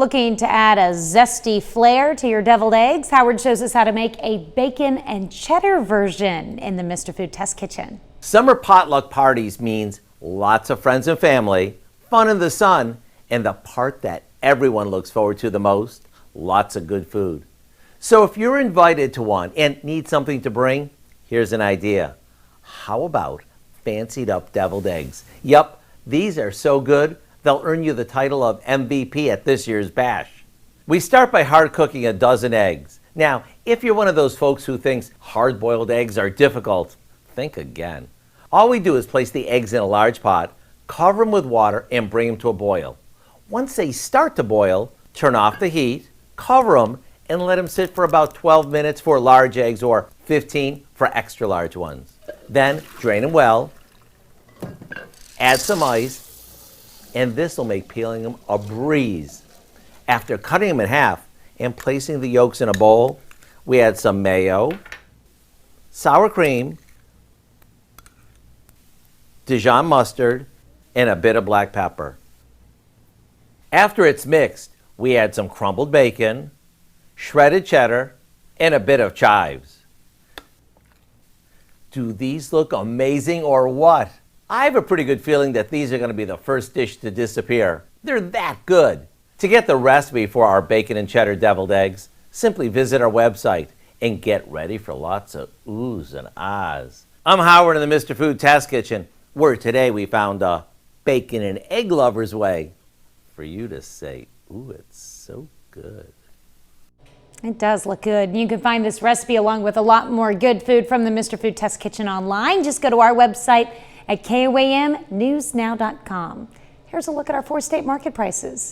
Looking to add a zesty flair to your deviled eggs? Howard shows us how to make a bacon and cheddar version in the Mr. Food Test Kitchen. Summer potluck parties means lots of friends and family, fun in the sun, and the part that everyone looks forward to the most, lots of good food. So if you're invited to one and need something to bring, here's an idea. How about fancied up deviled eggs? Yup, these are so good, they'll earn you the title of MVP at this year's bash. We start by hard cooking a dozen eggs. Now, if you're one of those folks who thinks hard-boiled eggs are difficult, think again. All we do is place the eggs in a large pot, cover them with water, and bring them to a boil. Once they start to boil, turn off the heat, cover them, and let them sit for about 12 minutes for large eggs or 15 for extra large ones. Then drain them well, add some ice, and this will make peeling them a breeze. After cutting them in half and placing the yolks in a bowl, we add some mayo, sour cream, Dijon mustard, and a bit of black pepper. After it's mixed, we add some crumbled bacon, shredded cheddar, and a bit of chives. Do these look amazing or what? I have a pretty good feeling that these are going to be the first dish to disappear. They're that good. To get the recipe for our bacon and cheddar deviled eggs, simply visit our website and get ready for lots of oohs and ahs. I'm Howard in the Mr. Food Test Kitchen, where today we found a bacon and egg lover's way for you to say, ooh, it's so good. It does look good. You can find this recipe along with a lot more good food from the Mr. Food Test Kitchen online. Just go to our website at KOAMnewsnow.com. Here's a look at our 4-state market prices.